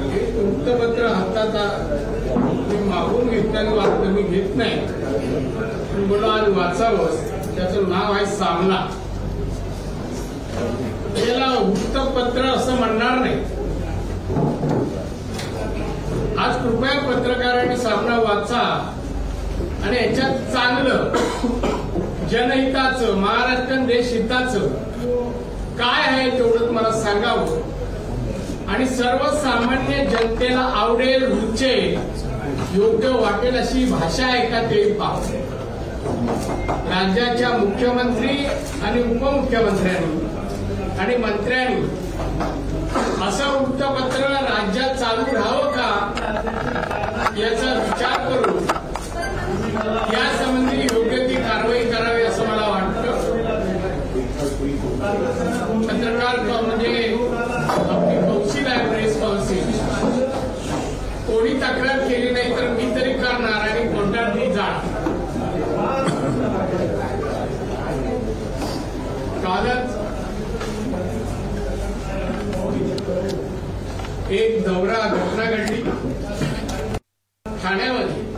वृत्तपत्र हातात मी मागून घेतल्याने वाचलं, मी घेत नाही, पण बोला आज वाचावं. त्याचं नाव आहे सामना. याला वृत्तपत्र असं म्हणणार नाही. आज कृपया पत्रकारांनी सामना वाचा आणि याच्यात चांगलं जनहिताचं, महाराष्ट्र देश हिताचं काय आहे तेवढं मला सांगावं आणि सर्वसामान्य जनतेला आवडेल, रुचेल, योग्य वाटेल अशी भाषा आहे का ते पाहू. राज्याच्या मुख्यमंत्री आणि उपमुख्यमंत्र्यांनी आणि मंत्र्यांनी असं वृत्तपत्र राज्यात चालू राहावं का याचा विचार करून यासंबंधी योग्य ती कारवाई करावी असं मला वाटतं. पत्रकार म्हणजे आपली कौशील आहे, प्रेस कौन्सिल. कोणी तक्रार केली नाही तर मी तरी करणार आणि कोर्टात मी जाणार. कालच एक घटना घडली ठाण्यामध्ये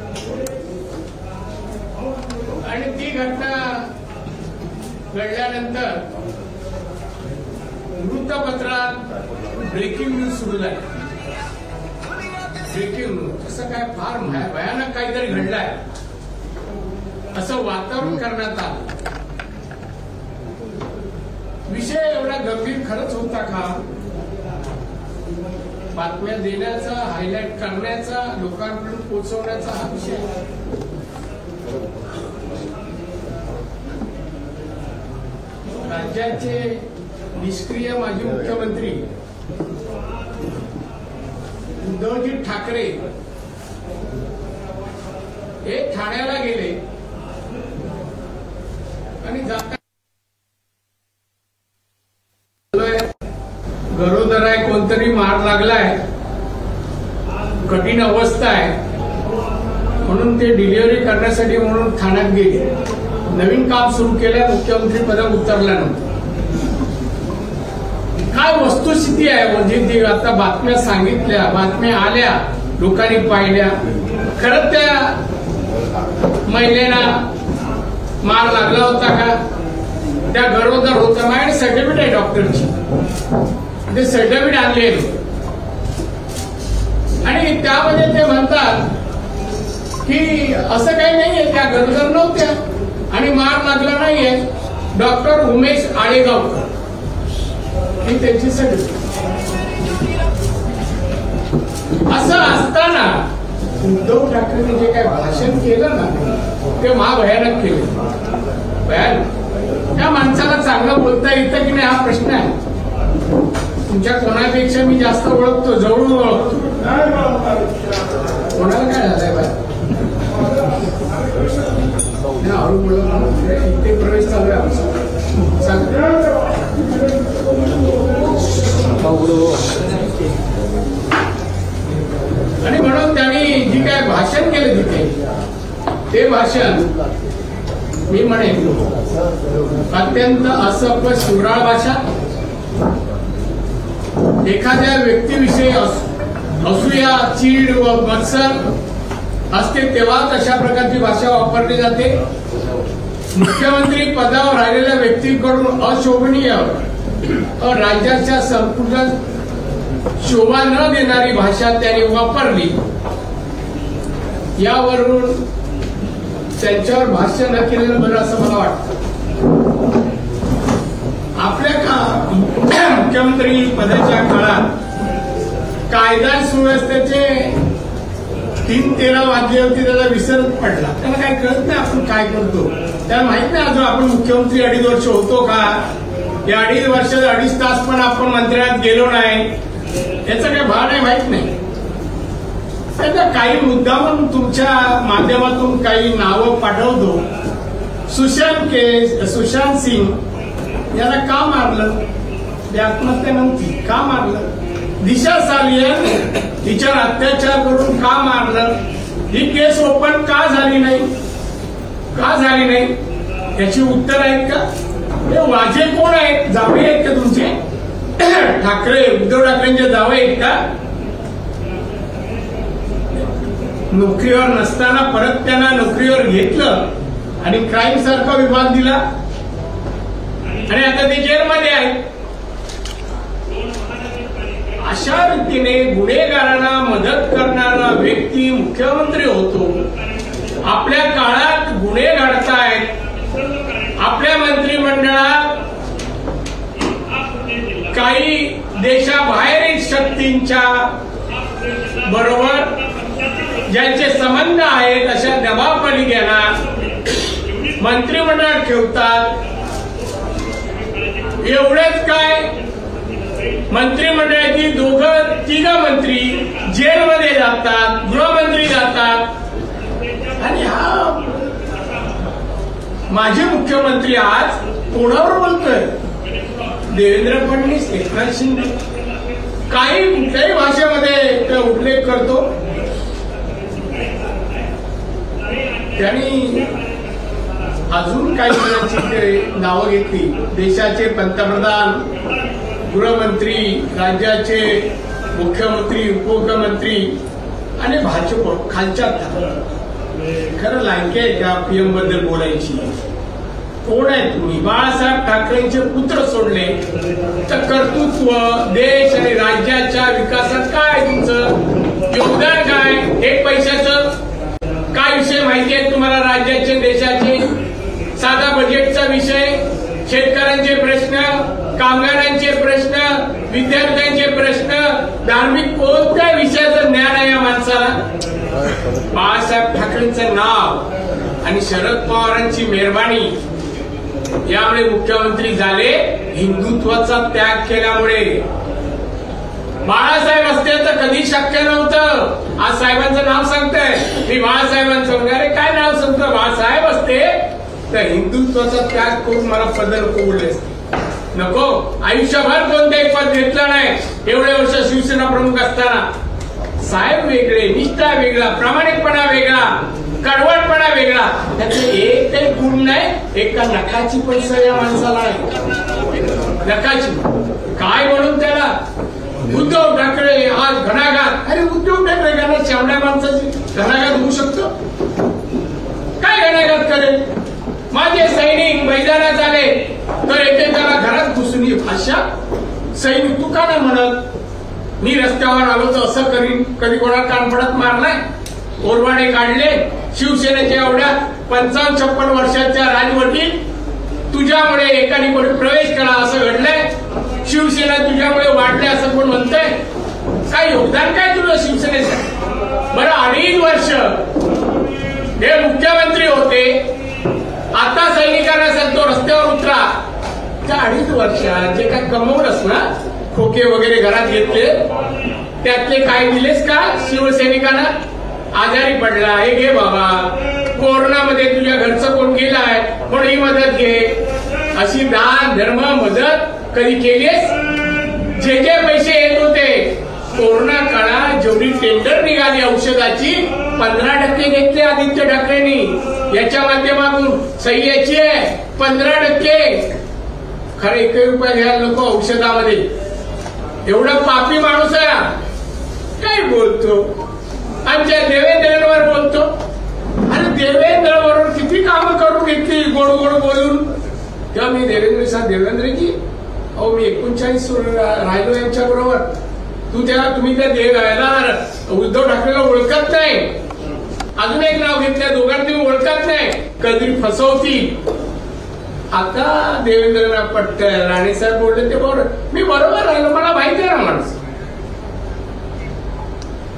आणि ती घटना घडल्यानंतर वृत्तपत्रात ब्रेकिंग न्यूज सुरू झाली. ब्रेकिंग न्यूज असं काय फार भयानक काहीतरी घडलंय असं वातावरण करण्यात आलं. विषय एवढा गंभीर खरंच होता का? बातम्या देण्याचा, हायलाइट करण्याचा, लोकांपर्यंत पोहोचवण्याचा हा विषय. राज्याचे निष्क्रिय माजी मुख्यमंत्री उद्धवजी ठाकरे हे ठाण्याला गेले आणि गरोदर आहे, कोणतरी मार लागलाय, कठीण अवस्था आहे म्हणून ते डिलिव्हरी करण्यासाठी म्हणून ठाण्यात गेले. नवीन काम सुरू केलं मुख्यमंत्री पदावर उतरल्यानंतर. काय वस्तुस्थिती आहे म्हणजे ती आता बातम्या सांगितल्या, बातम्या आल्या, लोकांनी पाहिल्या. खरंच त्या महिलेला मार लागला होता का? त्या गरोदर होता. माझ्याकडे सर्टिफिकेट आहे डॉक्टरची, ते सर्टिफिकेट आणले आणि त्यामध्ये ते म्हणतात की असं काही नाहीये, त्या गरोदर नव्हत्या आणि मार लागला नाहीये. डॉक्टर उमेश आळेगावकर ही त्यांची सर्टिफिकेट. असं असताना उद्धव ठाकरेंनी जे काय भाषण केलं ना ते महाभयानक केलं. भयानक. त्या माणसाला चांगलं बोलता येतं की नाही हा प्रश्न आहे. तुमच्या कोणापेक्षा मी जास्त ओळखतो, जवळून ओळखतो. कोणाला काय झालंय बाय इथे प्रवेश चालू आहे आमचा. आणि म्हणून त्यांनी जी काय भाषण केलं तिथे ते भाषण मी म्हणेन अत्यंत असभ्य सुराळ भाषा, एखाद्या व्यक्तीविषयी असूया, चीड व मत्सर असते तेव्हाच अशा प्रकारची भाषा वापरली जाते. मुख्यमंत्री पदावर राहिलेल्या व्यक्तीकडून अशोभनीय राज्याच्या संपूर्ण शोभा न देणारी भाषा त्यांनी वापरली. यावरून त्यांच्यावर भाष्य न केलेलं बरं असं मला वाटतं. आपल्या मुख्यमंत्री पदाच्या काळात कायदा सुव्यवस्थेचे 3:13 वाजले होते, त्याला विसरत पडला. त्याला काही कळत नाही आपण काय करतो. त्याला माहित नाही अजून आपण मुख्यमंत्री 2.5 वर्ष होतो का, या 2.5 वर्षात 2.5 तास पण आपण मंत्रालयात गेलो नाही, याचा काही भाव नाही, माहित नाही. त्याचा काही मुद्दामून तुमच्या माध्यमातून काही नावं पाठवतो. सुशांत सिंग याला का मारलं? आत्महत्या नव्हती, का मारलं? दिशा सालियन तिच्यावर अत्याचार करून का मारलं? ही केस ओपन का झाली नाही? का झाली नाही याची उत्तर आहेत का? हे वाजे कोण आहेत? जावई आहेत का तुमचे? ठाकरे, उद्धव ठाकरेंचे जावई आहेत का? नोकरीवर नसताना परत त्यांना नोकरीवर घेतलं आणि क्राईम सारखा विभाग दिला आणि आता ते जेलमध्ये आहेत. अशा रीतीने गुन्हेगारांना मदत करणारा व्यक्ती मुख्यमंत्री होतो. आपल्या काळात गुन्हे घडतायत. आपल्या मंत्रिमंडळात काही देशाबाहेरील शक्तींच्या बरोबर ज्यांचे संबंध आहेत अशा दबावपलीगेला मंत्रिमंडळात ठेवतात. एवढेच काय, मंत्रिमंडळातील तिघ मंत्री जेलमध्ये जातात, गृहमंत्री जातात आणि हा माजी मुख्यमंत्री आज कोणावर बोलतोय? देवेंद्र फडणवीस, एकनाथ शिंदे. काही कुठल्याही भाषेमध्ये ते उल्लेख करतो. त्यांनी अजून काही जणांची नावं घेतली. देशाचे पंतप्रधान, गृहमंत्री, राज्याचे मुख्यमंत्री, उपमुख्यमंत्री आणि भाजप खालच्या. खरं लायकी आहे का पीएम बद्दल बोलायची? कोण आहे तुम्ही? बाळासाहेब ठाकरेंचे पुत्र सोडले तर कर्तृत्व, देश आणि राज्याच्या विकासात काय तुमचं योगदान? काय एक पैशाचं काय विषय माहिती आहे तुम्हाला? राज्याचे, देशाचे साधा बजेटचा विषय, शेतकऱ्यांचे प्रश्न, कामगारांचे प्रश्न, विद्यार्थ्यांचे प्रश्न, धार्मिक कोणत्या विषयाचं ज्ञान आहे या माणसाला? बाळासाहेब ठाकरेंचं नाव आणि शरद पवारांची मेहरबानी यामुळे मुख्यमंत्री झाले. हिंदुत्वाचा त्याग केल्यामुळे. बाळासाहेब असते तर कधी शक्य नव्हतं. आज साहेबांचं नाव सांगतंय, मी बाळासाहेबांचं. अरे काय नाव सांगतो? बाळासाहेब असते तर हिंदुत्वाचा त्याग करून मला पद नको बोलले असते. नको. आयुष्यभर कोणत्याही पद घेतलं नाही एवढे वर्ष शिवसेना प्रमुख असताना. साहेब वेगळे, निष्ठा वेगळा, प्रामाणिकपणा वेगळा, कडवटपणा वेगळा. त्याचे एकही गुण नाही. एका नखाची पण सवय या माणसाला आहे. नखाची काय म्हणून त्याला उद्धव ठाकरे आज घणाघात. अरे उद्धव ठाकरे घरात शेवड्या माणसाची घणाघात होऊ शकतो? काय घणाघात करेल? माझे सैनिक मैदानात आले तर एकेकाला घरात घुसून भाषा. सैनिक तू का नाही म्हणत? मी रस्त्यावर आलो तर असं करीन. कधी कोणाला कानफडत मारलाय? ओरवाडे काढले शिवसेनेच्या एवढ्या 55-56 वर्षाच्या राजवटीत तुझ्यामुळे एकाने कोणी प्रवेश केला असं घडलंय? शिवसेना तुझ्यामुळे वाढले असं कोण म्हणतंय? काय योगदान काय तुझं शिवसेनेचं? बरं 2.5 वर्ष हे मुख्यमंत्री होते. आता सैनिकांना सांगतो रस्त्यावर उतरा. त्या 2.5 वर्षात जे काय कमवलंस ना, खोके वगैरे घरात घेतले, त्यातले काय दिलेस का शिवसैनिकांना? आजारी पडला, हे घे बाबा. कोरोनामध्ये तुझ्या घरचं कोण गेलाय म्हणून ही मदत घे. अशी दान धर्म मदत कधी केलीस? जे जे पैसे येत होते कोरोना काळात जेवढी टेंडर निघाली औषधाची 15% घेतले आदित्य ठाकरेंनी. याच्या माध्यमातून सही याची आहे 15%. खरं 1 रुपया घ्यायला नको औषधामध्ये. एवढा पापी माणूस आहे. काय बोलतो? आमच्या देवेंद्रांवर बोलतो. आणि देवेंद्र बरोबर किती कामं करून घेतली गोड गोड बोलून. तेव्हा मी देवेंद्रजी अहो मी 39 राहिलो यांच्या बरोबर. तुम्ही त्या उद्धव ठाकरेला ओळखत नाही. अजून एक नाव घेतलं, दोघांना तुम्ही ओळखत नाही. कधी फसवतील. आता देवेंद्रला पटत. राणेसाहेब बोलले ते बरोबर. मी बरोबर राहिलो, मला माहिती आहे ना माणूस.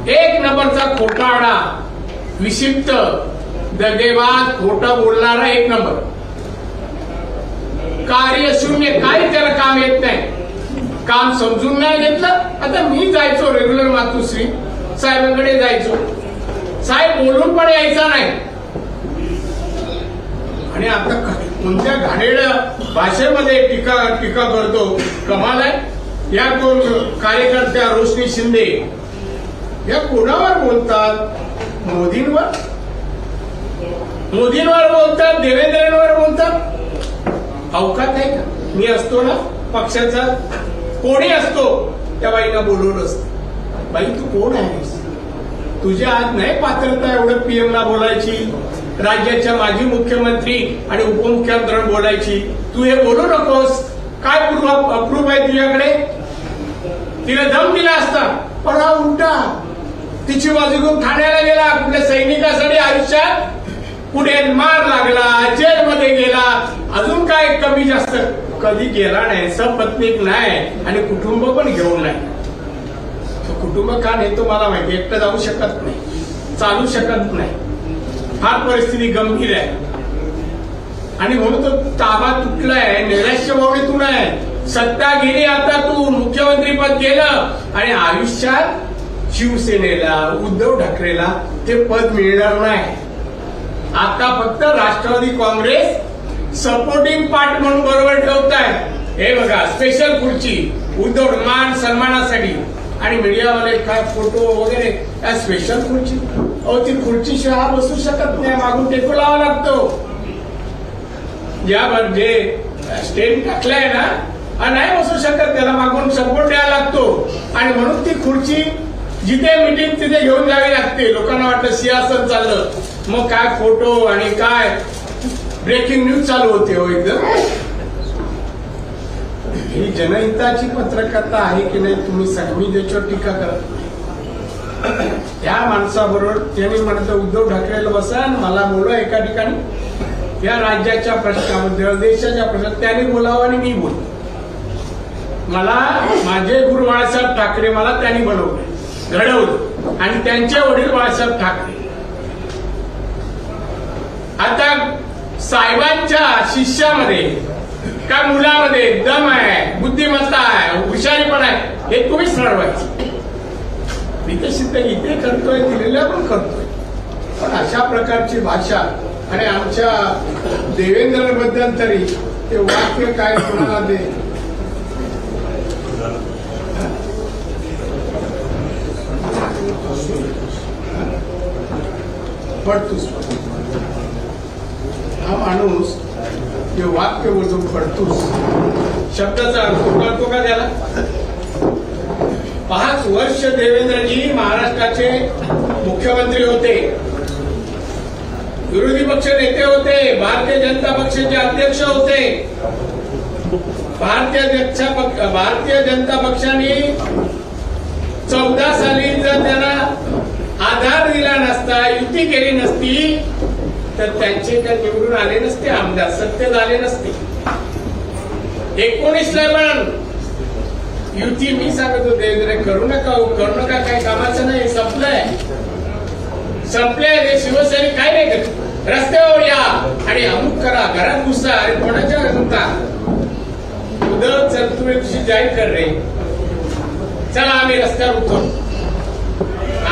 1 नंबरचा खोटारडा, विक्षिप्त, दगेबाज, खोटा बोलणारा 1 नंबर. कार्यशून्य, काही त्याला काम येत नाही. काम समजून नाही घेतलं. आता मी जायचो रेग्युलर मातुश्री साहेबांकडे जायचो. साहेब बोलून पण यायचा नाही. आणि आता कोणत्या घाणेरड्या भाषेमध्ये टीका करतो. कमाल आहे. या 2 कार्यकर्त्या रोशनी शिंदे या कोणावर बोलतात? मोदींवर बोलतात, देवेंद्रांवर बोलतात. अवकात आहे का? मी असतो ना पक्षाचा, कोणी असतो त्या बाईंना बोलवलं असतं. बाई तू कोण आहेस? तुझ्या आज नाही पात्रता एवढं पीएमला बोलायची, राज्याच्या माजी मुख्यमंत्री आणि उपमुख्यमंत्र्यांना बोलायची. तू हे बोलू नकोस. काय प्रूफ आहे तुझ्याकडे? तिला दम दिला असता, पण हा उलटा तिची बाजू घेऊन ठाण्याला गेला. आपल्या सैनिकासाठी आयुष्यात पुढे मार लागला, जेलमध्ये गेला, अजून काय कमी जास्त कधी गेला नाही. सपत्नीक नाही आणि कुटुंब पण घेऊन नाही. तो कुटुंब का नेतो मला माहिती. एकटं जाऊ शकत नाही, चालू शकत नाही. फार परिस्थिती गंभीर आहे आणि म्हणून तो ताबा तुटलाय. नैराश्य भावनेतून आहे. सत्ता गेली, आता तू मुख्यमंत्रीपद गेलं आणि आयुष्यात शिवसेनेला, उद्धव ठाकरेला ते पद मिळणार नाही. आता फक्त राष्ट्रवादी काँग्रेस सपोर्टिंग पार्ट म्हणून बरोबर ठेवताय. हे बघा, स्पेशल खुर्ची उद्धव मान सन्मानासाठी आणि मीडियावाले काय फोटो वगैरे. काय स्पेशल खुर्ची? अहो, ती खुर्ची शिवाय बसू शकत नाही, मागून टेको लावा लागतो. ज्यावर जे स्टेन टाकलाय ना, नाही बसू शकत, त्याला मागून सपोर्ट द्यावा लागतो. आणि म्हणून ती खुर्ची जिथे मीटिंग तिथे घेऊन जावी लागते. लोकांना वाटतं सिंहासन चाललं, मग काय फोटो आणि काय ब्रेकिंग न्यूज चालू होते. हो, एकदम ही जनहिताची पत्रकारिता आहे की नाही तुम्ही मी त्याच्यावर टीका करत नाही. त्या माणसाबरोबर त्यांनी म्हणत उद्धव ठाकरेला बसा आणि मला बोलवा एका ठिकाणी या राज्याच्या प्रश्नाबद्दल, देशाच्या प्रश्नात त्यांनी बोलावं आणि मी बोल. मला माझे गुरु बाळासाहेब ठाकरे मला त्यांनी बनवलं, घडवलं आणि त्यांचे वडील बाळासाहेब ठाकरे. आता साहेबांच्या शिष्यामध्ये का मुलामध्ये दम आहे, बुद्धिमत्ता आहे, हुशारीपण आहे, हे तुम्हीच ठरवायचं. मी तर सिद्ध इथे करतोय, दिलेल्या पण करतोय. पण अशा प्रकारची भाषा आणि आमच्या देवेंद्रबद्दल तरी ते वाक्य काय कोणाला दे. पडतोस हा माणूस जे वाक्य बोलतो पडतोस, शब्दाचा अर्थ कळतो का त्याला? 5 वर्ष देवेंद्रजी महाराष्ट्राचे मुख्यमंत्री होते, विरोधी पक्ष नेते होते, भारतीय जनता पक्षाचे अध्यक्ष होते. भारतीय जनता पक्षाने 14 साली जर त्यांना आधार दिला नसता, युती केली नसती, तर त्यांचे त्या निवडून आले नसते आमदार, सत्य झाले नसते. 19ला पण युती मी सांगत होते, करू नका काही कामाचं नाही, संपलंय. ते शिवसैनिक काय नाही करत, रस्त्यावर या आणि अमुक करा, घरात घुसा. अरे कोणाच्या घरता उद्धव चल तुम्ही तुझी जाहीर कर रे, चला आम्ही रस्त्यावर उतरतो.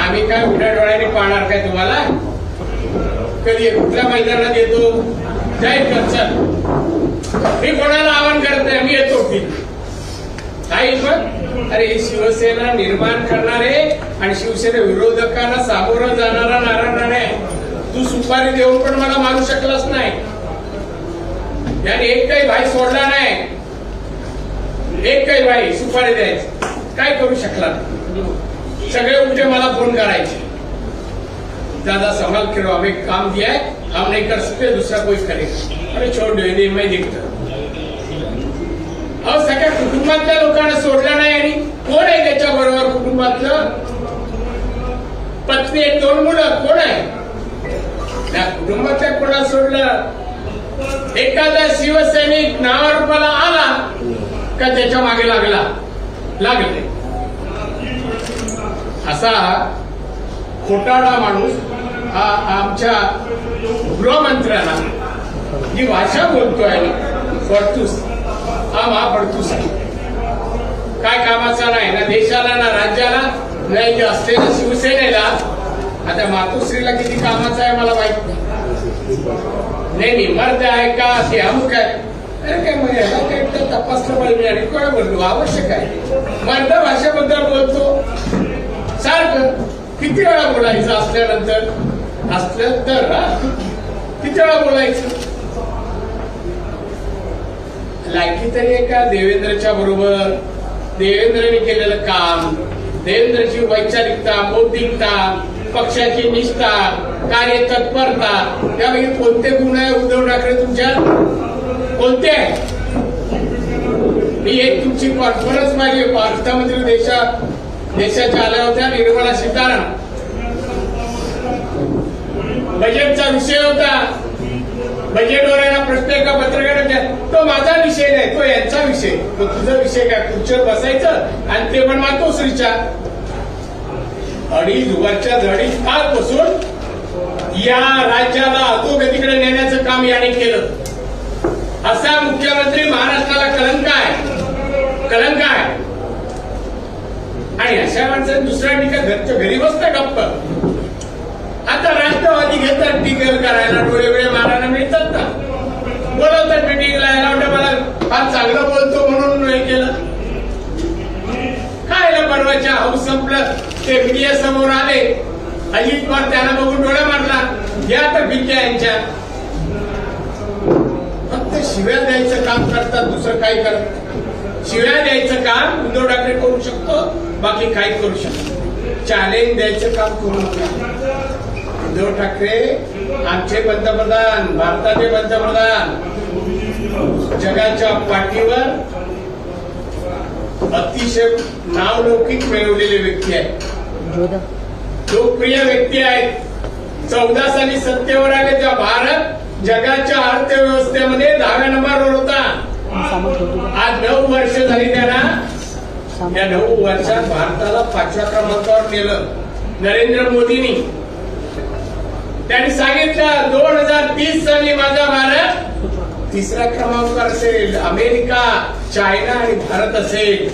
आम्ही काय उघड्या डोळ्याने पाहणार काय तुम्हाला? कधी कुठल्या मैदानात येतो, जाहीर कर चल. मी कोणाला आवाहन करत नाही, मी येतो काही पण. अरे ही शिवसेना निर्माण करणारे आणि शिवसेना विरोधकांना सामोरं जाणारा नारायण आहे. तू सुपारी देऊन पण मला मारू शकलास नाही. याने एक काही भाई सोडला नाही, एक काही भाई सुपारी द्यायची काय करू शकला? सगळे उलटे मला फोन करायचे, ज्यादा संभाल करो, हमें काम दिया है, हम नहीं कर सकते, दूसरा कोई करेगा. अरे छोड़ दो, ये मैं दिखतो. अहो, सगळ्या कुटुंबातल्या लोकांना सोडलं नाही. आणि कोण आहे त्याच्या बरोबर कुटुंबातलं? पत्नी, 2 मुलं, कोण आहे त्या कुटुंबातल्या? कोणा सोडलं? एखादा शिवसैनिक नावारूपाला आला का त्याच्या मागे लागले. असा खोटाडा माणूस आमच्या गृहमंत्र्यांना जी भाषा बोलतोय, पडतूस हा पडतूस काय कामाचा नाही ना देशाला ना राज्याला नाही. जे असलेल्या शिवसेनेला आता मातोश्रीला किती कामाचा आहे मला माहित नाही. मर्द आहे का ते अमुक आहे? अरे काय म्हणजे ह्याला काही तपासलं पाहिजे आणि कोणा बोलतो आवश्यक आहे. मर्द भाषेबद्दल बोलतो सारखं. किती वेळा बोलायचं असल्यानंतर किती वेळा बोलायचं? लायकी तरी आहे का देवेंद्रच्या बरोबर? देवेंद्रने केलेलं काम, देवेंद्रची वैचारिकता, बौद्धिकता पक्षाची निष्ठा, कार्यतत्परता, त्यापैकी कोणते गुण आहे उद्धव ठाकरे तुमच्या? कोणते आहे? मी एक तुमची कॉन्फरन्स माझी अर्थमंत्री देशाच्या आल्या होत्या, निर्मला सीतारामन. बजेटचा विषय होता. बजेटवर आहे प्रश्न एका पत्रकाराच्या. तो माझा विषय नाही, तो यांचा विषय. तो तुझा विषय काय? खुर्चीवर बसायचं आणि ते पण मातोच रिचार 2.5 वर्षात 2.5 तास बसून या राज्याला अधोगतीकडे नेण्याचं काम याने केलं. असा मुख्यमंत्री महाराष्ट्राला कलंक आहे, कलंक आहे. आणि अशा माणसाने दुसऱ्या ठिकाणी घरच्या घरी बसतं गप्प. आता राष्ट्रवादी घेतात टीका करायला, डोळे वेळे मारायला मिळतात ना, बोलवतात मिटिंगला. याला वाटतं मला फार चांगलं बोलतो म्हणून हे केलं. काय परवाच्या हाऊस संपलं, ते मीडिया समोर आले. अजित पवार त्यांना बघून डोळा मारला. घ्या तर भिक्या यांच्या. फक्त शिव्या द्यायचं काम करतात, दुसरं काही करत. शिव्या द्यायचं काम उद्धव ठाकरे करू शकतो, बाकी काही करू शकतो. चॅलेंज द्यायचं काम करू नका. उद्धव ठाकरे आमचे पंतप्रधान, भारताचे पंतप्रधान, जगाच्या पाठीवर अतिशय नावलौकिक मिळवलेले व्यक्ती आहेत, लोकप्रिय व्यक्ती आहेत. 14 साली सत्तेवर आले तेव्हा भारत जगाच्या अर्थव्यवस्थेमध्ये 10व्या नंबरवर होता. आज 9 वर्ष झाली त्यांना. या 9 वर्षात भारताला 5व्या क्रमांकावर नेलं नरेंद्र मोदींनी. त्यांनी सांगितलं 2030 साली माझा भारत 3ऱ्या क्रमांकावर असेल. अमेरिका, चायना आणि भारत असेल.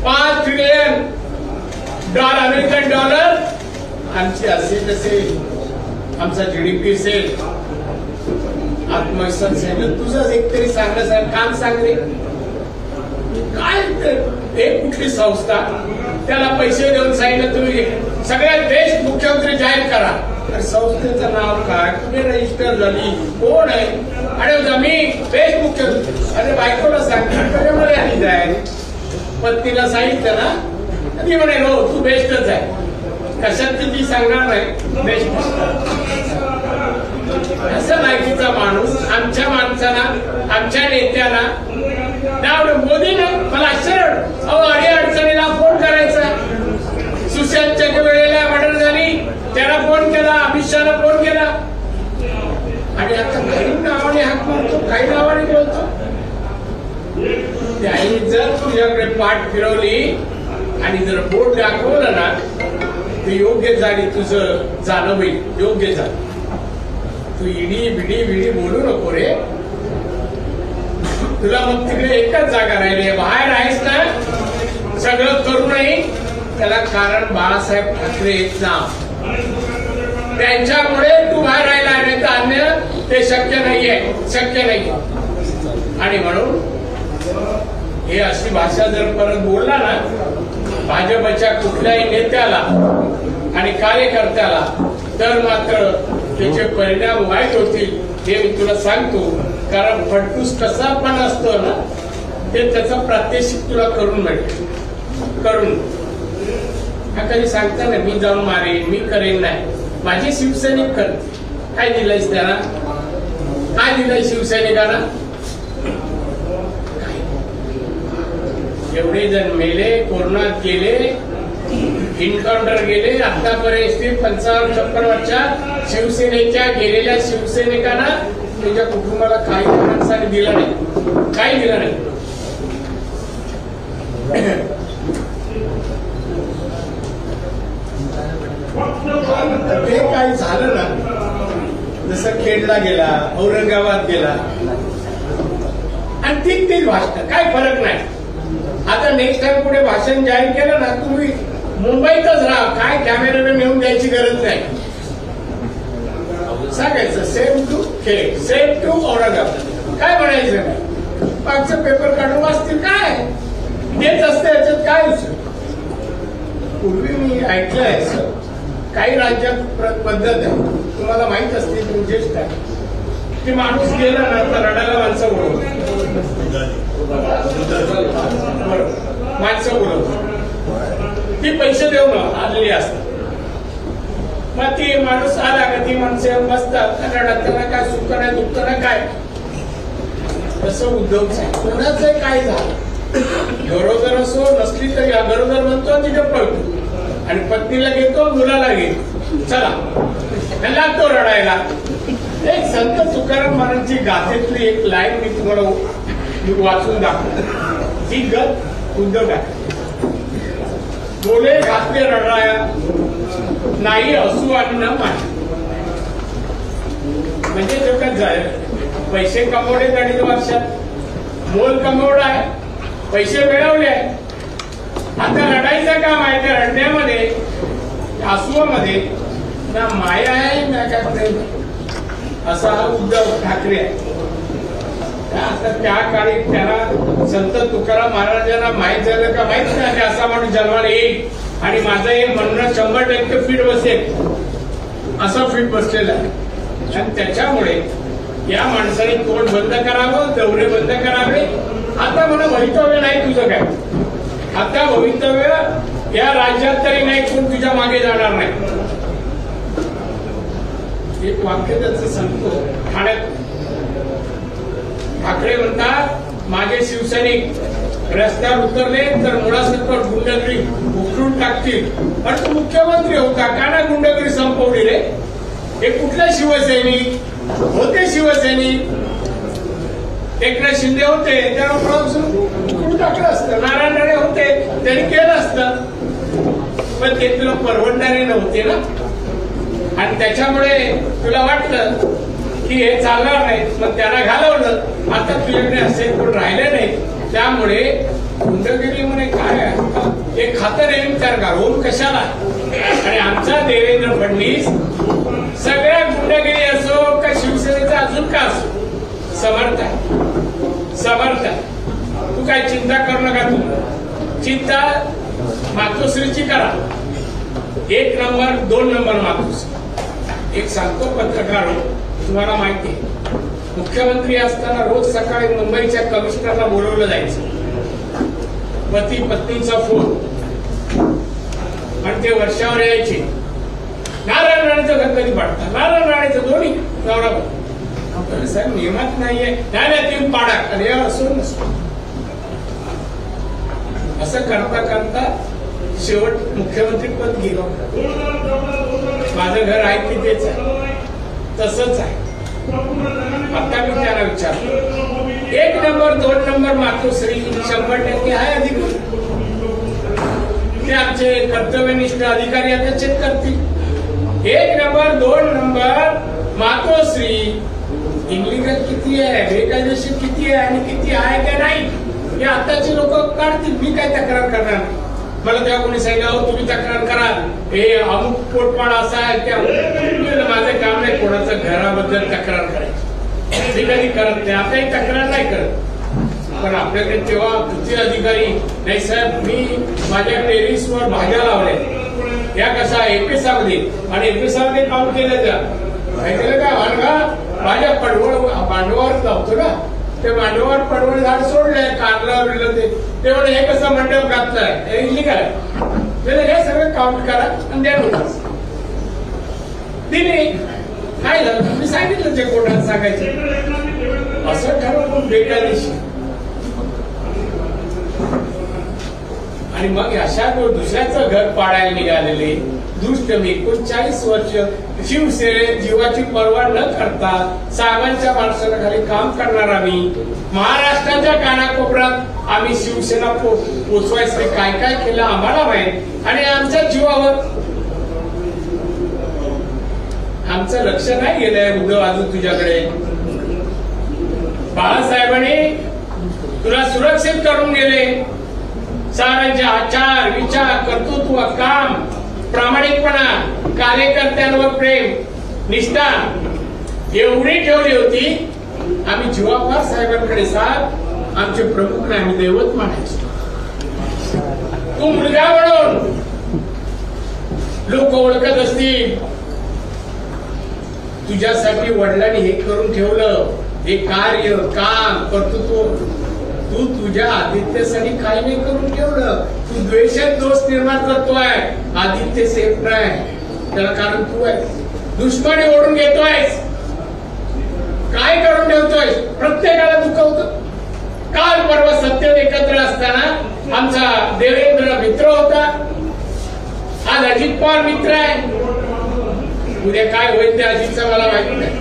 5 ट्रिलियन अमेरिकन डॉलर आमची असेल असेल. आमचा जीडीपी असेल. आत्मविश्वास असेल. तुझं एक तरी सांगण्याचं काम सांगले. काय एक कुठली संस्था त्याला पैसे देऊन सांगितलं तुम्ही सगळ्यात बेस्ट मुख्यमंत्री जाहीर करा. अरे संस्थेचं नाव काय? तुम्ही रजिस्टर झाली, कोण आहे? आणि मी बेस्ट मुख्यमंत्री. अरे बायकोला सांगितलं मला आली जाय, पत्नीला सांगितलं ना, ती म्हणे हो तू बेस्टच आहे. कशात ती सांगणार नाही बेस्ट. असं लायकीचा माणूस आमच्या माणसाला, आमच्या नेत्याला मोदीनं मला आश्चर्य. अडीअडचणीला फोन करायचा. सुशांतच्या वेळेला मर्डर झाली, त्याला फोन केला. अमित शहाला फोन केला. आणि आता काही नावाने हाक मारतो, काही नावाने बोलतो. त्याही जर तुझ्याकडे पाठ फिरवली आणि जर बोट दाखवलं ना, तर योग्य जागी तुझं जाणं होईल. योग्य जागी. तू इडी बिडी बोलू नको रे. तुला मग तिकडे एकच जागा राहिली. बाहेर आहेस ना, सगळं करूनही त्याला कारण बाळासाहेब ठाकरे नाव. त्यांच्यामुळे तू बाहेर राहिला, नाही तर अन्य ते शक्य नाहीये, शक्य नाही. आणि म्हणून हे अशी भाषा जर परत बोलला ना भाजपच्या कुठल्याही नेत्याला आणि कार्यकर्त्याला, तर मात्र त्याचे परिणाम वाईट होतील हे मी तुला सांगतो. कारण फडतूस कसा पण असतो ना, ते त्याचा प्रात्यक्षिक तुला करून मिळते. करून हा कधी सांगता ना मी जाऊन मारेन, मी करेन नाही. माझी शिवसैनिक करते. काय दिलंयस त्याला? काय दिलंय शिवसैनिकांना? एवढे जण मेले, कोरोनात गेले, एन्काउंटर गेले. आतापर्यंत 55-56 वर्षात शिवसेनेच्या गेलेल्या शिवसैनिकांना त्यांच्या कुटुंबाला काही माणसाने दिलं नाही, काही दिलं नाही. हे काही झालं ना, जसं खेडला गेला, औरंगाबाद गेला, आणि तीच भाषण, काय फरक नाही. आता नेक्स्ट टाइम पुढे भाषण जाहीर केलं ना, तुम्ही मुंबईतच राहा, काय कॅमेरा नेऊन द्यायची गरज नाही. सांगायचं same to Khed, same to Aurangabad. काय म्हणायचं नाही. मागचं पेपर काढून वाचतील. काय तेच असतं याच्यात काय. पूर्वी मी ऐकलंय काही राज्यात पद्धत आहे, तुम्हाला माहित असते, तुमचेच काय की माणूस गेला ना तर रडायला माणसं बोलवतात. माणसं बोलवतात. ती पैसे देऊन आलेली असतात. मग ती माणूस आला का ती माणसे बसतात रडत, त्यांना काय सुख नाही दुःख नाही काय. तसं उद्योगच आहे. कोणाचं काय झालं गरोदर असो नसली तरी गरोदर म्हणतो तिथे पळतो आणि पत्नीला घेतो मुलाला घेतो चला लागतो रडायला. एक संत तुकाराम महाराजांची गाथेतली एक लाईन मी तुम्हाला वाचून दाखवतो. ही गत उद्योग आहे. बोले घातले रडाया नाही असू आणि न माने. म्हणजे जेव्हा पैसे कमवले 2.5 वर्षात मोल कमवला आहे, पैसे मिळवले, आता रडायचं काम आहे. त्या रडण्यामध्ये आसुवामध्ये ना माया आहे ना काय प्रेम. असा हा उद्धव ठाकरे आहे. आता त्या काळी त्यांना संत तुकाराम महाराजांना माहीत झालं का माहित नाही असा माणूस जन्माला येईल आणि माझं हे म्हणणं 100% फिट बसेल असं फिट बसलेलं आहे. आणि त्याच्यामुळे या माणसाने तोंड बंद करावं, दौरे बंद करावे. आता मला भवितव्य नाही तुझं काय. आता भवितव्य या राज्यात तरी नाही, कोण तुझ्या मागे जाणार नाही. एक वाक्य त्याचं सांगतो. ठाण्यात ठाकरे म्हणतात माझे शिवसैनिक रस्त्यावर उतरले तर मुळासकट गुंडगिरी उकळून टाकतील. पण तू मुख्यमंत्री होता का ना गुंडगिरी संपवली रे. हे कुठले शिवसैनिक होते? शिवसैनिक एकनाथ शिंदे होते त्याला उकळून टाकलं असतं. नारायण राणे होते त्यांनी केलं असतं. पण ते तुला परवडणारे नव्हते ना. आणि त्याच्यामुळे तुला वाटलं की हे चालणार नाही, मग त्यांना घालवलं. आता तुझ्याकडे असे कोण राहिले नाही. त्यामुळे गुंडगिरी म्हणे काय एक खातं नाही विचार का होऊन कशाला. आणि आमचा देवेंद्र फडणवीस सगळ्या गुंडगिरी असो का शिवसेनेचा अजून का असो समर्थ आहे. समर्थ आहे. तू काय चिंता करू नका. तू चिंता मातोश्रीची करा. 1 नंबर 2 नंबर मातोश्री. एक सांगतो पत्रकार तुम्हाला माहिती आहे मुख्यमंत्री असताना रोज सकाळी मुंबईच्या कमिशनरला बोलवलं जायचं. पती पत्नीचा फोन आणि ते वर्षावर यायचे. नारायण राणेचं घर कधी पाडतात? नारायण राणेचं दोन्ही नवरा साहेब नियमात नाहीये. नाही तुम्ही पाडा आणि असो नसतो. असं करता करता शेवट मुख्यमंत्री पद गेलं. माझं घर आहे की तेच आहे तसंच आहे. आता मी त्याला विचारतो 1 नंबर 2 नंबर मातोश्री 100% आहे अधिकारी. ते आमचे कर्तव्यनिष्ठ अधिकारी आता चेक करतील. 1 नंबर 2 नंबर मातोश्री इल्लीगल किती आहे, बेकायदेशीर किती आहे आणि किती आहे का नाही हे आताचे लोक काढतील. मी काय तक्रार करणार नाही. मला तेव्हा कोणी सांगितलं तुम्ही तक्रार करा हे अमुक पोटपाडा असा आहे त्या माझं काम नाही कोणाचं घराबद्दल तक्रार करायची. मी कधी करत नाही. आताही तक्रार नाही करत. पण आपल्याकडे तेव्हा किती अधिकारी नाही साहेब मी माझ्या टेरिसवर भाज्या लावल्या या कसा एपेसामध्ये आणि एपेसामध्ये काम केलं त्या माहिती का वाणगा माझ्या पडवळ भांडवावर लावतो ना ते भांडवावर पडवळ झाड सोडलंय कारला बिरलं ते म्हणे हे कसं मंडप घातलंय हे इलिगल आहे. हे सगळं काउंट करा आणि द्या नोटीस दिली. काय झालं मी सांगितलं ते कोर्टात सांगायचं असं ठरवून बेकायदेशीर. आणि मग अशा दुसऱ्याचं घर पाडायला निघालेले दुष्ट मी 39 वर्ष शिवसेनेत जीवाची पर्वा न करता साहेबांच्या माणसाला काम करणार आम्ही महाराष्ट्राच्या कानाकोपऱ्यात आम्ही शिवसेना पोचवायचं काय काय केलं आम्हाला माहित. आणि आमच्या जीवावर आमचं लक्ष नाही गेलंय उद्धव अजून तुझ्याकडे. बाळासाहेबांनी तुला सुरक्षित करून गेले. साहेबांचे आचार विचार कर्तृत्व काम प्रामाणिकपणा कार्यकर्त्यांवर प्रेम निष्ठा एवढी ठेवली होती. आम्ही जीवापार साहेबांकडे साहेब आमचे प्रमुख नाही आम्ही दैवत मानायचो. तू मुलगा म्हणून लोक ओळखत असतील. तुझ्यासाठी वडिलांनी हे करून ठेवलं हे कार्य काम कर्तृत्व तू तुझ्या आदित्यसाठी काही नाही करून ठेवलं. तू द्वेषात दोष निर्माण करतोय. आदित्य सेफ नाही त्याला कारण तू आहे. दुश्मनी ओढून घेतोयस. काय करून ठेवतोय. प्रत्येकाला दुखवतो. काल परवा सत्तेत एकत्र असताना आमचा देवेंद्र मित्र होता. आज अजित पवार मित्र आहे. उद्या काय होईल ते अजितचं मला माहिती नाही.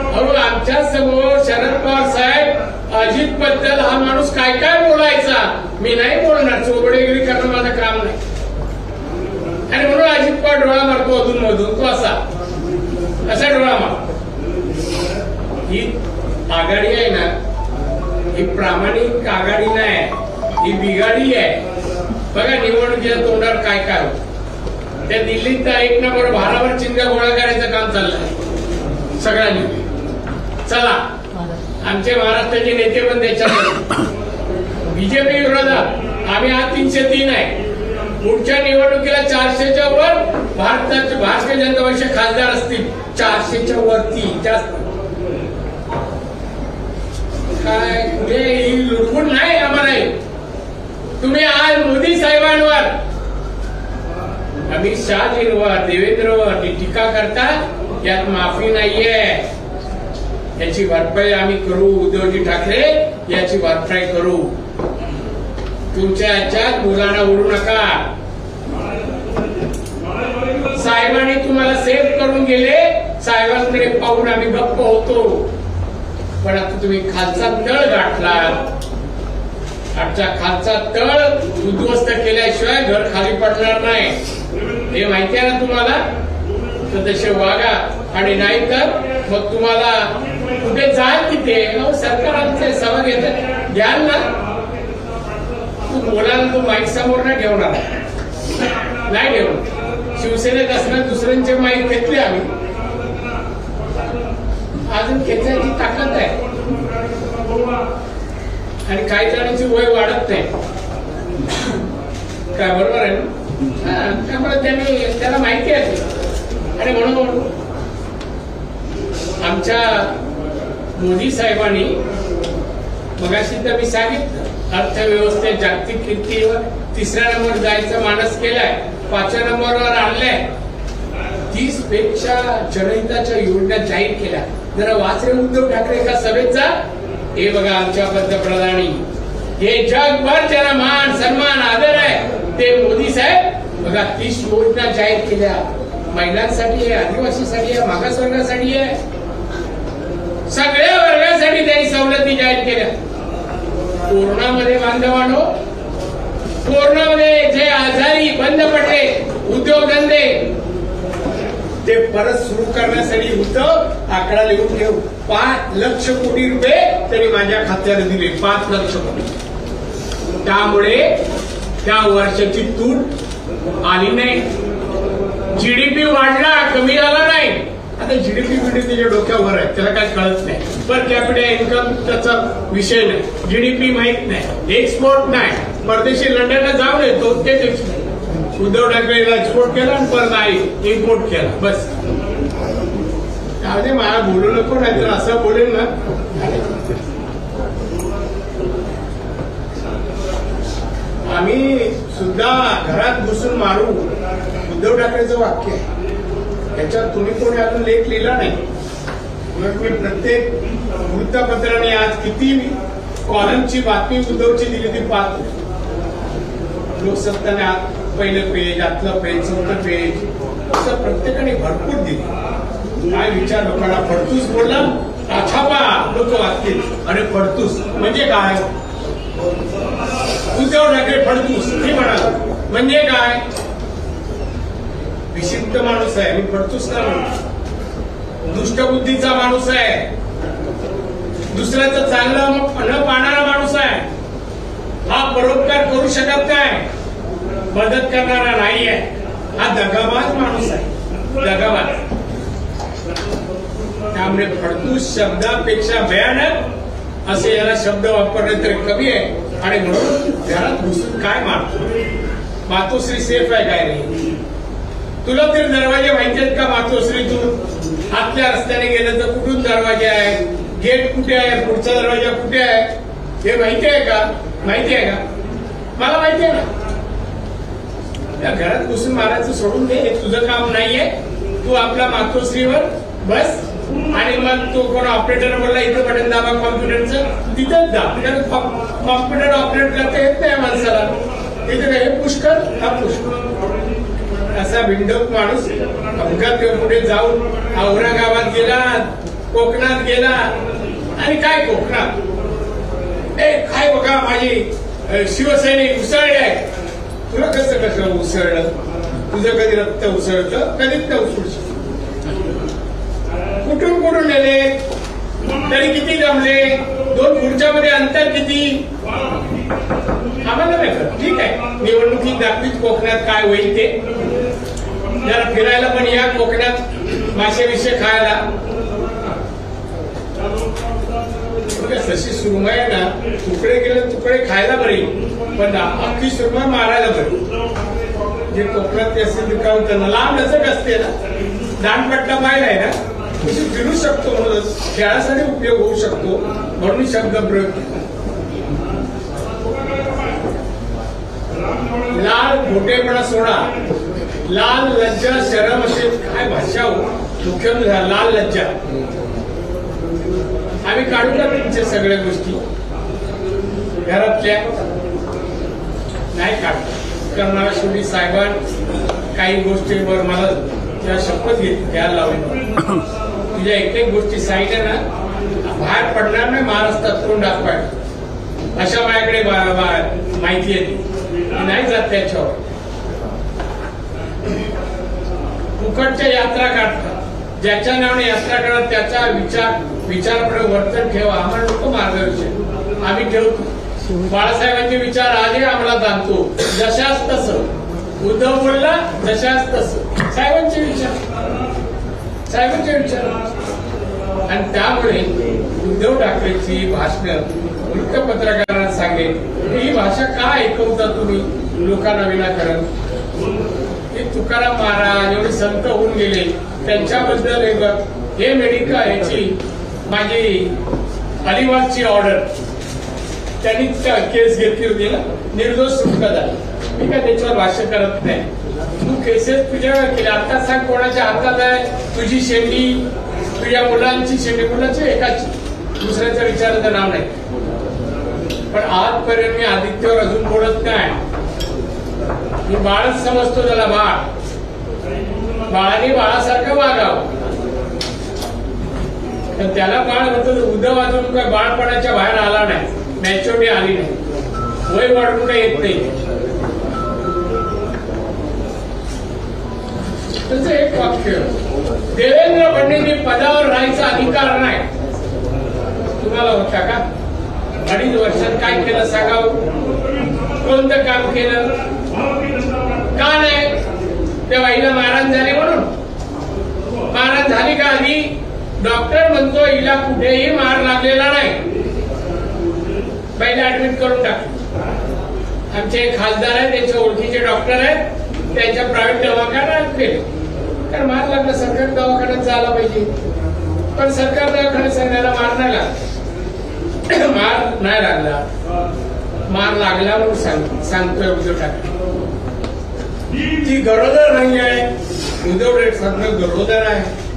अहो आमच्या समोर शरद पवार साहेब अजित बद्दल हा माणूस काय काय बोलायचा. मी नाही बोलणार. चोबडेगिरी करणं माझं काम नाही. आणि म्हणून अजित पवार डोळा मारतो अधून मधून. तो असा डोळा मारतो. ही आघाडी आहे ना, ही प्रामाणिक आघाडी नाही. ही बिघाडी आहे. बघा निवडणुकीच्या तोंडावर काय काय होतं. त्या दिल्लीत तर एक नंबर भारावर चिंध्या गोळा करायचं काम चाललंय सगळ्यांनी. चला आमचे महाराष्ट्राचे नेते पण त्याच्यात. बीजेपी विरोधात आम्ही आज 303 आहे. पुढच्या निवडणुकीला 400च्या वर भारतीय जनता पक्ष खासदार असतील. 400च्या वरती जास्त. काय ही लुडबुड नाही आम्हाला. तुम्ही आज मोदी साहेबांवर, अमित शहाजींवर, देवेंद्रवर टीका करता. यात माफी नाहीये. याची भरपाई आम्ही करू. उद्धवजी ठाकरे याची भरपाई करू. तुमच्या याच्यात मुलांना ओढू नका. साहेबांनी तुम्हाला सेव्ह करून गेले. साहेबांकडे पाहून आम्ही गप्प होतो. पण आता तुम्ही खालचा तळ गाठला. आमचा खालचा तळ उद्ध्वस्त केल्याशिवाय घर खाली पडणार नाही. हे माहिती आहे ना तुम्हाला. तर तसे वागा. आणि नाही तर मग तुम्हाला कुठे जाल तिथे सरकार आमचे सभा घेत घ्याल ना. तू बोलायला तू माईक समोर नाही ठेवणार. नाही ठेवणार. शिवसेनेत असणार दुसऱ्यांचे माईक घेतले आम्ही. अजून खेचायची ताकद आहे. आणि काही जणांची वय वाढत नाही. काय बरोबर आहे ना. त्यामुळे त्यांनी त्याला माहिती आहे. आणि म्हणून आमच्या मोदी साहेबांनी मगाशी तर मी सांगितलं अर्थव्यवस्थेत जागतिक कीर्तीवर 3ऱ्या नंबर जायचा मानस केलाय. 5व्या नंबरवर आणलाय. 30 पेक्षा जनहिताच्या योजना जाहीर केल्या. जरा वाचले उद्धव ठाकरे एका सभेत जा. हे बघा आमच्या पंतप्रधानी हे जगभर ज्यांना मान सन्मान आदर आहे ते मोदी साहेब बघा 30 योजना जाहीर केल्या. महिलांसाठी आहे, आदिवासीसाठी आहे, मागासवर्गासाठी आहे. सगळ्या वर्गासाठी त्यांनी सवलती जाहीर केल्या. कोरोनामध्ये बांधवांनो, कोरोनामध्ये जे आजारी बंद पडले उद्योगधंदे ते परत सुरू करण्यासाठी होतं. आकडा लिहून ठेव. 5 लाख कोटी रुपये त्यांनी माझ्या खात्याला दिले. 5 लाख कोटी. त्यामुळे त्या वर्षाची तूट आली नाही. जीडीपी वाढला, कमी झाला नाही. आता जीडीपी त्याच्या डोक्यावर आहे. त्याला काय कळत नाही. पर कॅपिटल इन्कम त्याचा विषय नाही. जीडीपी माहित नाही. एक्सपोर्ट नाही. परदेशी लंडनला जाऊन येतो तेच एक्सपोर्ट. उद्धव ठाकरेला एक्सपोर्ट केला आणि परत नाही इम्पोर्ट केला. बस त्यामध्ये मला बोलू नको. नाही तर असं बोलेल ना. आम्ही सुद्धा घरात घुसून मारू. उद्धव ठाकरेचं वाक्य आहे. त्याच्यात तुम्ही कोणी अजून लेख लिहिला नाही. मग मी प्रत्येक वृत्तपत्राने आज किती कॉलमची बातमी उद्धवची दिली ती पाहतो. लोकसत्ताने आज पहिलं पेज, आतलं पेज, 4थं पेज असं प्रत्येकाने भरपूर दिली. काय विचार लोकांना. फडतूस बोलला छापा लोक वाचतील. आणि फडतूस म्हणजे काय. उद्धव ठाकरे फडतूस मी म्हणाल म्हणजे काय. विशिष्ट माणूस आहे. मी फडतूस का म्हणतो. दुष्टबुद्धीचा माणूस आहे. दुसऱ्याचं चांगलं न पाहणारा माणूस आहे. हा परोपकार करू शकत नाही. मदत करणारा नाही आहे. हा दगाबाज माणूस आहे. दगाबाज. त्यामुळे फडतूस शब्दापेक्षा भयानक असे याला शब्द वापरले तरी कमी आहे. आणि म्हणून घरात घुसून काय मारतो. मातोश्री सेफ आहे काय नाही. तुला तरी दरवाजे माहिती आहेत का मातोश्रीतून. आतल्या रस्त्याने गेलं तर कुठून दरवाजे आहे, गेट कुठे आहे, पुढचा दरवाजा कुठे आहे. हे माहिती आहे का? माहिती आहे का? मला माहिती आहे ना. त्या घरात घुसून मारायचं सोडून दे, हे तुझं काम नाहीये. तू आपला मातोश्रीवर बस आणि मग तू कोण ऑपरेटर बोलला इथं बटन दाबा कॉम्प्युटरचं, तिथंच दाब. कॉम्प्युटर ऑपरेट करता येत नाही माणसाला. तिथे हे पुष्कर, हा पुष्कर असा बिंडोक माणूस अपघात पुढे जाऊन औरंगाबाद गेला, कोकणात गेला. आणि काय कोकणात काय बघा माझी शिवसैनिक उसळले आहे. तुला कसं उसळलं? तुझं कधी रक्त उसळतं? कधीच नाही उसळशील. कुठून कुठून नेले, तरी किती जमले, 2 खुर्च्यामध्ये अंतर किती आम्हाला नाही कळत. ठीक आहे, निवडणुकीत दाखवीत कोकणात काय होईल ते. जरा फिरायला पण या कोकणात, मासे विषय खायला. तशी सुरमई आहे ना, तुकडे गेले तुकडे खायला बरी, पण अख्खी सुरमई मारायला बरी. जे कोकणात असेल काम त्यांना लांब लचक असते ना, दांडपट्टा पाहिलाय ना, तशी फिरू शकतो म्हणून खेळासाठी उपयोग होऊ शकतो म्हणून शब्द प्रयोग केला. लाल खोटेपणा सोडा, लाल लज्जा शरम असे काय भाषा हो. मुख्यमंत्री लाल लज्जा आम्ही काढू का तुमच्या सगळ्या गोष्टी घरातल्या? नाही काढतो. कारण मला शेवटी साहेबां काही गोष्टींवर मला त्या शपथ घ्यायला लावली. तुझ्या एक गोष्टी सांगितल्या ना, बाहेर पडणार नाही महाराष्ट्रात कोण दाखवाय, अशा माझ्याकडे माहिती येते. नाही जात त्याच्यावर. फुकटच्या यात्रा काढतात. ज्याच्या नावाने यात्रा करत त्याचा विचारपणे वर्तन ठेवा. आम्हाला नको मार्गदर्शन, आम्ही ठेवतो. बाळासाहेबांचे विचार आजही आम्हाला जाणतो. जशाच तसं उद्धव बोलला, जशाच तसं साहेबांचे विचार. आणि त्यामुळे उद्धव ठाकरेची भाषण वृत्तपत्रकारांना सांगेल, ही भाषा का ऐकवता तुम्ही लोकांना विनाकारण? हे तुकाराम महाराज एवढे संत होऊन गेले, त्यांच्याबद्दल हे मेडिकल याची माझी अलिबागची ऑर्डर त्यांनी केस घेतली होती ना, निर्दोष सुटका झाली. मी काय त्याच्यावर भाष्य करत नाही. तू केसेस तुझ्यावर केल्या, आता सांग कोणाच्या हातात आहे तुझी शेंडी, तुझ्या मुलांची शेंडी, मुलाची एकाची, दुसऱ्याच्या विचाराचं नाव नाही. पण आजपर्यंत मी आदित्यवर अजून बोलत नाही. मी बाळच समजतो त्याला. बाळाने बाळासारखं वागावं. तर त्याला बाळ म्हणतो. उद्धव अजून काय बाळपणाच्या बाहेर आला नाही, मॅच्युरिटी आली नाही, वय वाढवून येत नाही. त्याचं एक वाक्य, देवेंद्र फडणवीस पदावर राहायचा अधिकार नाही. तुम्हाला होता का? 2.5 वर्षात काय केलं सांगावं? कोणतं काम केलं? का नाही? त्या बाईला मारहाण झाली म्हणून. मारहाण झाली का आधी? डॉक्टर म्हणतो हिला कुठेही मार लागलेला नाही. बाईला ऍडमिट करून टाकलं. आमचे खासदार आहेत, त्यांच्या ओळखीचे डॉक्टर आहेत, त्यांच्या प्रायव्हेट दवाखान्यात केले. कारण मार लागला सरकारी दवाखान्यात जायला पाहिजे. पण सरकार दवाखान्यात सांगायला मार नाही लागला. मार नाही लागला, मार लागला म्हणून सांगतोय उद्धव ठाकरे. ती गरोदर नाही आहे. उद्धव ठाकरे गरोदर आहे.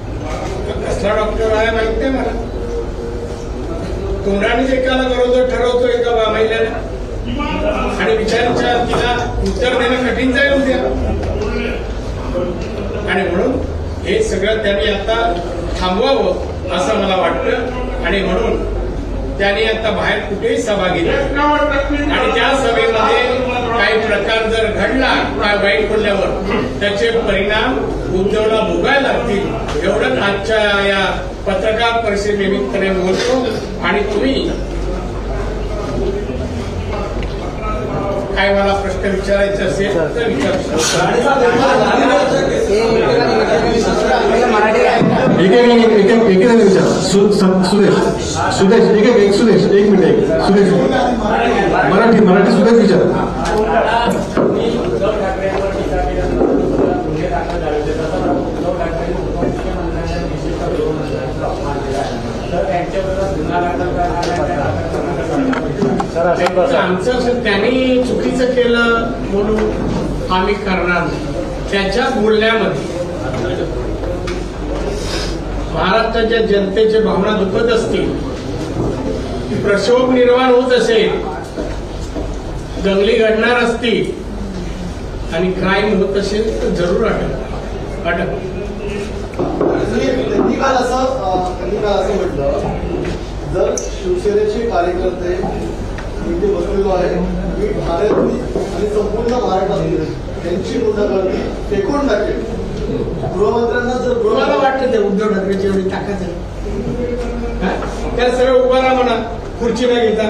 कसला डॉक्टर आहे माहित नाही मला. तोंडाने एकाला गरोदर ठरवतोय का महिलेला, आणि विचारांच्या तिला उत्तर देणं कठीण जाईल उद्या. आणि म्हणून हे सगळं त्यांनी आता थांबवावं असं मला वाटतं. आणि म्हणून त्यांनी आता बाहेर कुठेही सभा घेतली आणि त्या सभेमध्ये काही प्रकार जर घडला काय वाईट पडल्यावर त्याचे परिणाम उद्धवला भोगायला लागतील एवढंच आजच्या या पत्रकार परिषदेनिमित्ताने बोलतो. आणि तुम्ही काय मला प्रश्न विचारायचे असेल तर विचारू शकता. सुदेश एक मिनिट सुदेश मराठी सुदेश विचार. तर त्यांच्याबरोबर गुन्हा दाखल करण्यात आमचं असं त्यांनी चुकीचं केलं म्हणून आम्ही करणार नाही. त्याच्या बोलण्यामध्ये महाराष्ट्राच्या जनतेच्या भावना दुखत असतील, प्रक्षोभ निर्माण होत असेल, दंगली घडणार असतील आणि क्राईम होत असेल तर जरूर अटक. त्यांनी काल असं म्हटलं, जर शिवसेनेचे कार्यकर्ते इथे बसलेलो आहे, मी भारत आणि संपूर्ण महाराष्ट्रात त्यांची गुंडागर्दी फेकून टाकेल. गृहमंत्र्यांना जर मला वाटतं ते उद्धव ठाकरेची एवढी ताकद आहे, त्या सगळं उभा राहा म्हणा, खुर्ची न घेता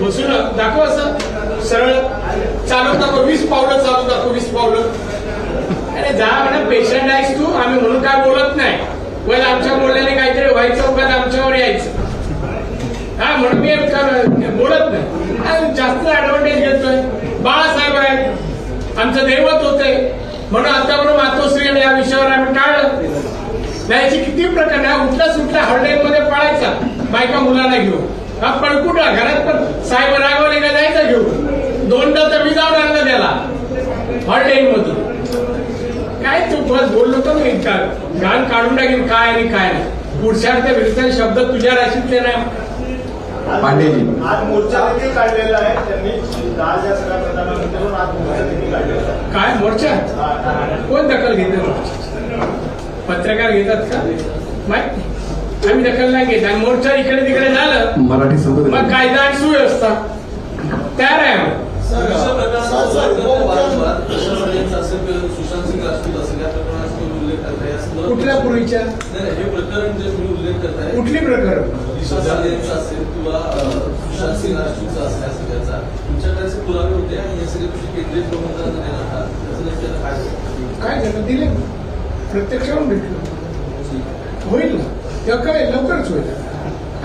बसून दाखव, असं सरळ चालू दाखव, 20 पावलं चालू दाखव, 20 पावलं. अरे जा म्हणा, पेशंट आहेस तू, आम्ही म्हणून काय बोलत नाही, वर आमच्या बोलण्याने काहीतरी व्हायचं, उगाच आमच्यावर यायचं. हा म्हणून मी बोलत नाही, जास्त ऍडव्हान्टेज घेतोय. बाळासाहेब आहेत, आमचं दैवत होते म्हणून आतापर्यंत मातोश्री या विषयावर आम्ही टाळलं. याची किती प्रकार आहे, उठल्या सुटल्या हॉलिडेमध्ये पळायचा बायका मुलांना घेऊन, हा पळकुटा घरात पण साहेब रागवले का जायचं घेऊन, दोनदा तर मी जाऊन आणलं त्याला हॉलिडे मधून. काय तू बस बोललो तर मी घाण काढून टाकेन काय आणि काय नाही. पुढच्या विरुद्ध शब्द तुझ्या राशीतले नाही. पांडेजी आज मोर्चा देखील काढलेला आहे त्यांनी, आज या सगळ्या प्रकरणानंतर आज मोर्चा देखील काढलेला आहे. काय मोर्चा? कोण दखल घेतात? पत्रकार घेतात का? माहिती आम्ही दखल नाही घेत. आणि मोर्चा इकडे तिकडे झालं मराठी संपत मग कायदा आणि सुव्यवस्था तयार आहे. सुशांत सिंग राजपूत असेल या प्रकरणाचा उल्लेख करताय, कुठल्या पूर्वीच्या हे प्रकरण जे तुम्ही उल्लेख करताय, कुठली प्रकरण दिशा सालेंचा असेल किंवा सुशांत सिंग राजपूतचा असेल, या सगळ्याचा तुमच्याकडे असे पुरावे होते आणि हे सगळे तुमचे केंद्रीय गृहमंत्र्यांना देण्यात आला, त्याचं नक्की काय झालं? दिले प्रत्यक्ष भेटलो, होईल ना तेव्हा काय लवकरच होईल.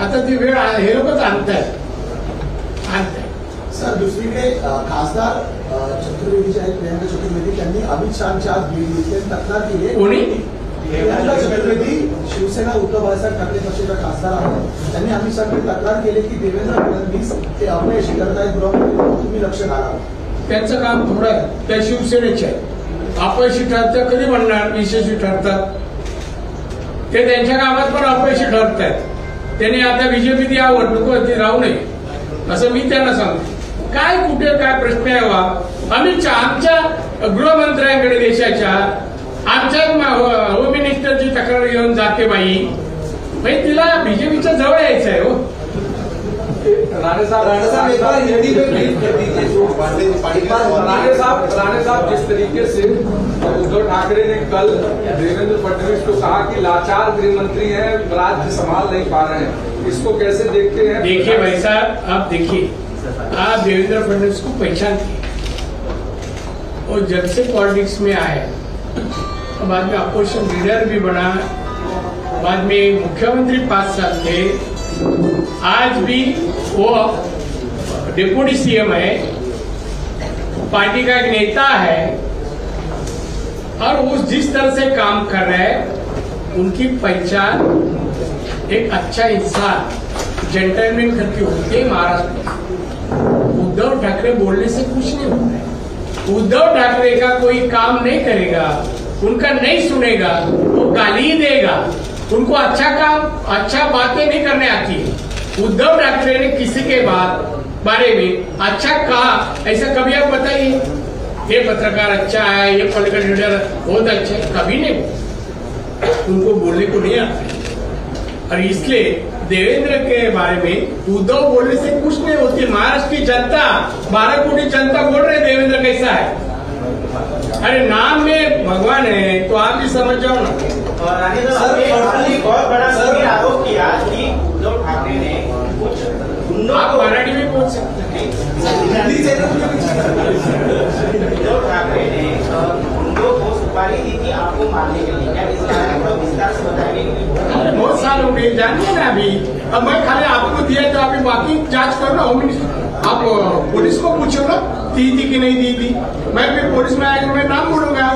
आता ती वेळ हे लोकच आणतायत. सर, दुसरीकडे खासदार चतुर्वेदी जे आहेत, प्रियंका चतुर्वेदी, त्यांनी अमित शहाच्या आज भेट घेतली, तक्रार केली. कोणी? प्रियंका चतुर्वेदी शिवसेना उद्धव बाळासाहेब ठाकरे पक्षाच्या खासदार आहेत. त्यांनी अमित शहाकडे तक्रार केली की देवेंद्र फडणवीस ते अपयशी करत आहेत, गृहमंत्री तुम्ही लक्ष घाला. त्यांचं काम थोडं आहे, त्या शिवसेनेचे आहे. अपयशी ठरतं कधी म्हणणार, यशस्वी ठरतात ते त्यांच्या कामात पण अपयशी ठरत आहेत. त्यांनी आता बीजेपी ती आवड नको ती राहू नये असं मी त्यांना सांगतो. काय कुठे काय प्रश्न आहे वा? अमित शहा आमच्या गृहमंत्र्यांकडे देशाच्या, आमच्या होम मिनिस्टरची तक्रार घेऊन जाते बाई, म्हणजे तिला बीजेपीच्या जवळ यायचं आहे. हो राणे साहब जिस तरीके से उद्धव ठाकरे ने कल देवेंद्र फडणवीस को कहा कि लाचार गृह मंत्री हैं, राज्य संभाल नहीं पा रहे हैं, इसको कैसे देखते हैं? देखिए भाई साहब, आप देखिए, आप देवेंद्र फडणवीस को पहचानते और जब से पॉलिटिक्स में आए, बाद में अपोजिशन लीडर भी बना, बाद में मुख्यमंत्री 5 साल थे, आज भी वो डिप्टी सीएम है, पार्टी का एक नेता है, और वो जिस तरह से काम कर रहे हैं उनकी पहचान एक अच्छा इंसान जेंटलमैन करके होते हैं महाराष्ट्र में। उद्धव ठाकरे बोलने से कुछ नहीं होता है। उद्धव ठाकरे का कोई काम नहीं करेगा, उनका नहीं सुनेगा, वो गाली ही देगा, उनको अच्छा काम अच्छा बातें नहीं करने आती है। उद्धव ठाकरे ने किसी के बारे में अच्छा कहा ऐसा कभी आप बताइए? ये पत्रकार अच्छा है, ये पॉलिटिकल लीडर बहुत अच्छा है, कभी नहीं, उनको बोलने को नहीं आता। और इसलिए देवेंद्र के बारे में उद्धव बोलने से कुछ नहीं होती। महाराष्ट्र की जनता, 12 कोटी जनता बोल रहे देवेंद्र कैसा है। अरे नाम में भगवान है तो आप भी समझ जाओ ना। बहुत बड़ा आरोप किया कि उद्धव ठाकरे ने आप मराठी में बोल सकते हैं। उद्धव ठाकरे ने उनको सुपारी दी थी आपको मारने के लिए, क्या इसका विस्तार से बताएंगे? बहुत साल हो गए, जानिए ना। अभी अब मैं खाली आपको दिया तो अभी बाकी जांच कर रहा हूँ। आप पुलिस को पूछो ना दी थी कि नहीं दी थी। मैं फिर पुलिस में आएगा मैं नाम बोलूंगा,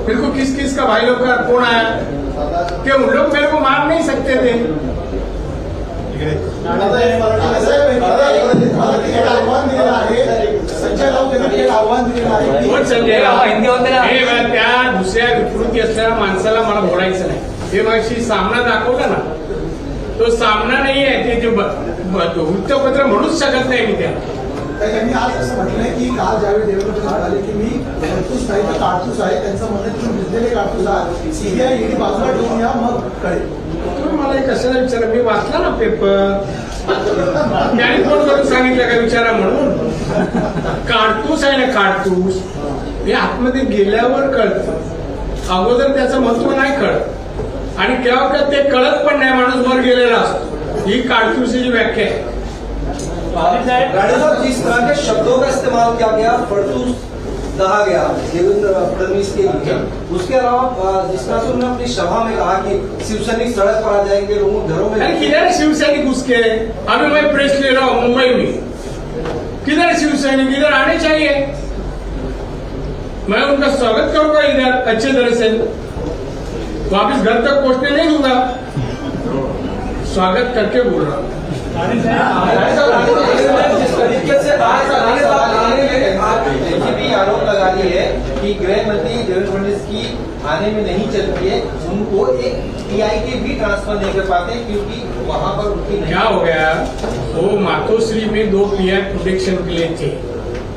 मेरे को किस किस का भाई लोग का कौन आया, कि उन लोग मेरे को मार नहीं सकते थे। संजय राऊत यांनी एक आव्हान दिलेलं आहे. कोण संजय राऊत? हे बघ, त्या दुसऱ्या विकृती असलेल्या माणसाला मला बोलायचं नाही. हे माझी सामना दाखवला ना, तो सामना नाही आहे. ते जे वृत्तपत्र म्हणूच शकत नाही मी त्याला. त्यांनी आज असं म्हटलंय की काल ज्यावेळी देवेंद्र म्हणाले की मी काढतूस नाही तर काढतूस आहे, त्यांचं म्हणणं तुम्ही भिजलेले काढतूस आहात, सीबीआय ईडी बाजूला ठेवून या मग कळेल. तुम्ही मला हे कशाला विचारा? मी वाचला ना पेपर. त्याने फोन करून सांगितलं का विचारा म्हणून? काढतूस आहे ना, काढतूस हे आतमध्ये गेल्यावर कळतं. अगोदर त्याचं महत्व नाही कळत, आणि केव्हा का ते कळत पण नाही. माणूस वर गेलेला असतो. ही काढतूसची व्याख्या आहे. राणा साहब, जिस तरह के शब्दों का इस्तेमाल किया गया, फड़तूस कहा गया देवेंद्र फडणवीस के लिए, उसके अलावा जिस तरह से उन्होंने अपनी सभा में कहा कि शिवसैनिक सड़क पर आ जाएंगे, लोगों घरों में। अरे किधर शिवसैनिक उसके? अभी मैं प्रेस ले रहा हूँ मुंबई में. किधर शिवसैनिक? इधर आने चाहिए. मैं उनका स्वागत करूंगा इधर अच्छे तरह से. वापिस घर तक पहुंचने नहीं दूंगा. स्वागत करके बोल रहा हूँ. जिस तरीके से भी आरोप लगा रही है कि गृह मंत्री देवेंद्र फडणवीस की आने में नहीं चलती है, उनको एक टीआई के भी ट्रांसफर नहीं कर पाते क्योंकि वहां पर उनकी क्या हो गया? वो मातोश्री में 2 पीआई प्रोटेक्शन के लिए थे.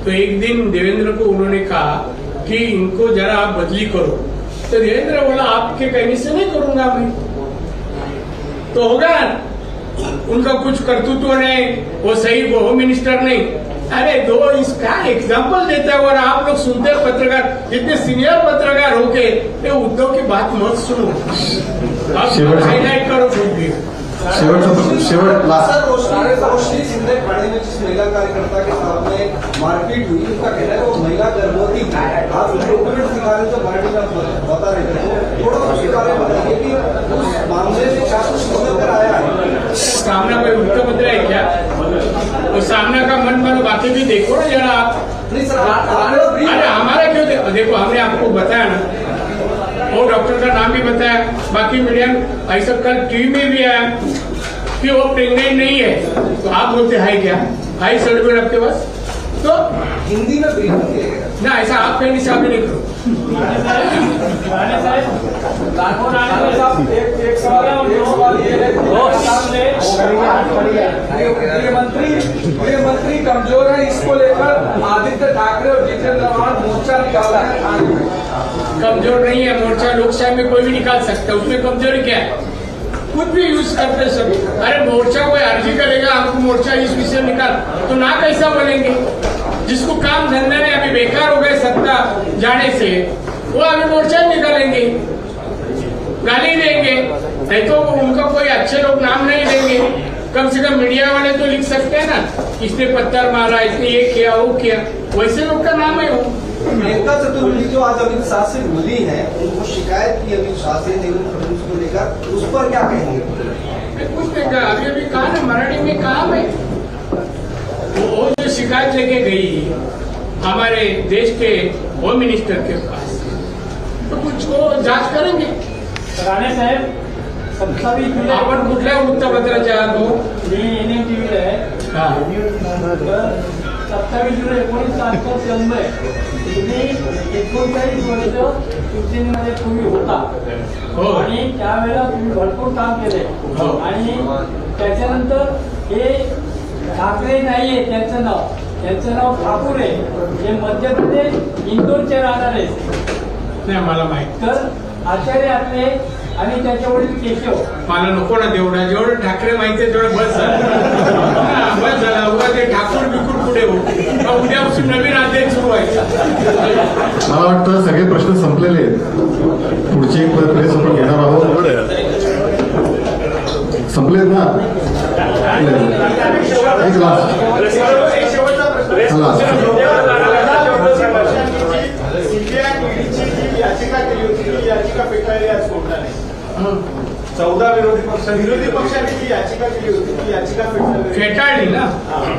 तो एक दिन देवेंद्र को उन्होंने कहा कि इनको जरा आप बदली करो. तो देवेंद्र बोला आपके कहने से नहीं करूंगा मैं. तो होगा उनका कुछ कर्तृत्व नहीं, वो सही वो होम मिनिस्टर नहीं. अरे दो इसका एग्जाम्पल देता है. और आप लोग सुनते हैं पत्रकार, इतने सीनियर पत्रकार होके ये उद्धव की बात मत सुनो. आप हाईलाइट करो खुद भी. शेवट लास्ट रोशनी शिंदे खाड़े में जिस महिला कार्यकर्ता के सामने मारपीट हुई, उसका कहना है वो महिला गर्भवती थी. आप डॉक्यूमेंट दिखा रहे तो पार्टी में बता रहे थे, थोड़ा उसके बारे में बताइए कि उस मामले में क्या कुछ निकल कर आया है. सामना कोई वृत्तपत्र है क्या? तो सामना का मन बनो, बाकी भी देखो ना जरा आप. नहीं सर, अरे हमारा क्यों देखो, हमने आपको बताया ना, वो डॉक्टर का नाम भी बताया. बाकी मीडिया ऐसा कल टीवी में भी आया कि वो प्रेग्नेंट नहीं है. तो आप बोलते है क्या? हाई सर्टिफिकेट आपके पास? तो हिंदी में ब्रीफ किया ना, ऐसा आप कहीं से नहीं करो. एक सवाल ये है, गृहमंत्री कमजोर है, इसको लेकर आदित्य ठाकरे और जितेंद्र आव्हाड मोर्चा निकाला है. कमजोर नहीं है मोर्चा. लोकसभा में कोई भी निकाल सकता है. उसमें कमजोरी क्या है? कुछ भी यूज करते सब. अरे मोर्चा कोई अर्जी करेगा हमको मोर्चा इस विषय निकाल, तो ना कैसा बोलेंगे? जिसको काम धंधा नहीं, अभी बेकार हो गए सत्ता जाने से, वो अभी मोर्चा ही निकालेंगे, गाली देंगे. नहीं तो उनका कोई अच्छे लोग नाम नहीं देंगे. कम से कम मीडिया वाले तो लिख सकते हैं ना, इसने पत्थर मारा, इसने ये किया वो किया. वैसे लोग का नाम है वो. प्रियंका चतुर्वेदी जो आज अमित शाह से मिली है, उनको शिकायत की अमित शाह से देवेंद्र फडणवीस को लेकर, उस पर क्या कहेंगे? कुछ नहीं कहा. अभी कहा ना, मराठी में कहा मैं. वो जो शिकायत लेके गई हमारे देश के होम मिनिस्टर के पास, तो कुछ वो जांच करेंगे. राणे साहेब, 27 जुलै आपण कुठल्या वृत्तपत्राच्या आहात हो? एनएम टीव्हीला आहे. 27 जुलै 1997 तुम्ही 39 वर्ष शिवसेनेमध्ये तुम्ही होता. हो. आणि त्यावेळेला तुम्ही भरपूर काम केले. हो. आणि त्याच्यानंतर हे ठाकरे नाहीये त्यांचं नाव ठाकूर आहे. हे मध्य प्रदेश इंदोरचे राहणार आहेत. नाही मला माहित. तर आचार्य आपले आणि त्याच्या वडील केशव. मला नको ना तेवढं. जेवढं ठाकरे माहिती आहे तेवढं बस झालं. बस झालं. उगा ते ठाकूर बिकूर पुढे हो. उद्यापासून नवीन अध्याय सुरू व्हायचा. मला वाटतं सगळे प्रश्न संपलेले आहेत. पुढची एक प्रेस आपण घेणार आहोत. संपलेत ना? एक लास्ट याचिका केली होती, ती याचिका फेटाळली आज कोर्टाने. 14 विरोधी पक्षाने जी याचिका केली होती, ती याचिका फेटाळली ना.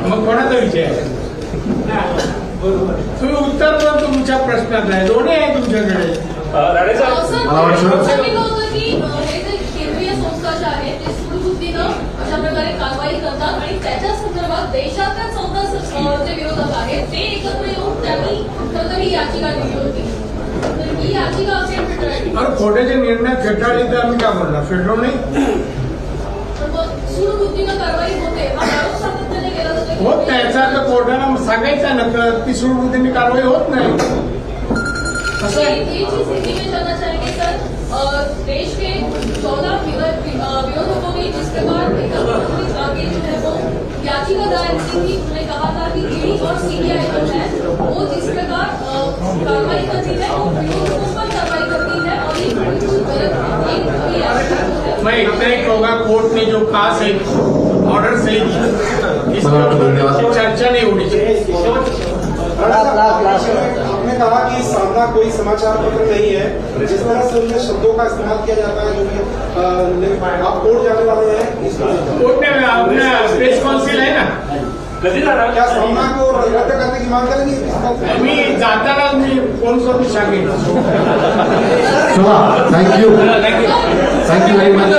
मग कोणाचा विषय आहे? तुम्ही उत्तर पण तुमच्या प्रश्नात आहे. दोन्ही आहे तुमच्याकडे. मला वाटतं केंद्रीय संस्था ज्या आहेत ते सुडबुद्धीनं अशा प्रकारे कारवाई करतात आणि त्याच्या संदर्भात देशातल्या 14 जे विरोधक आहेत ते एकत्र येऊन त्यांनी खरं तर ही याचिका दिली होती. तर ही याचिका असेल फेटाळली. अरे खोट्याचे निर्णय फेटाळले तर आम्ही काय म्हणणार, फेटाळू नाही. पण मग सूडबुद्धीनं कारवाई होते हा आरोप सातत्याने केला जातो. होत नाही याचा अर्थ कोर्टाला सांगायचं नकळत की सूडबुद्धीने कारवाई होत नाही. असं आहे. ये चीज हिंदी में जानना चाहेंगे सर, देश के 14 विरोधकों ने जिस प्रकार आगे जो है वो याचिका दायर की थी, उन्होंने कहा था कि ईडी और सीबीआई जो है वो जिस प्रकार कार्रवाई करती है वो विरोधकों पर कार्रवाई करती है और ये गलत है. मैं इतना ही कहूँगा, कोर्ट ने जो कहा सही ऑर्डर सही दी, इस पर चर्चा नहीं होनी चाहिए. आपने कहा कि सामना कोई समाचार पत्र नहीं है, जिस तरह से उनके शब्दों का इस्तेमाल किया जाता है, जो कि आप कोर्ट जाने वाले हैं, कोर्ट ने अपना प्रेस काउंसिल है ना, क्या सामना को रद्द करने की मांग करेंगे? मी जाताना मी फोन करून सांगेन. चला, थँक्यू व्हेरी मच.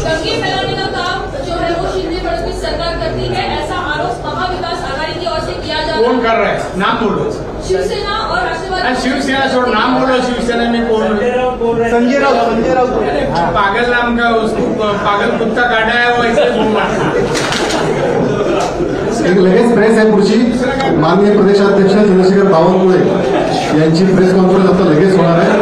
दंगे फैलाने का काम जो है वो शिंदे फडणवीस सरकार करती है, ऐसा आरोप महाविकास आघाड़ी की ओर से किया जा रहा कौन है. कर रहा है, नाम बोलो. शिवसेना और राष्ट्रवादी. शिवसेना छोड़, नाम बोलो. शिवसेना में कौन? संजय राउत. पागल नाम का उसको पागल कुत्ता काटा है वो ऐसे बोलना. एक लगेच प्रेस आहे पुढची. माननीय प्रदेशाध्यक्ष चंद्रशेखर बावनकुळे यांची प्रेस कॉन्फरन्स आता लगेच होणार आहे.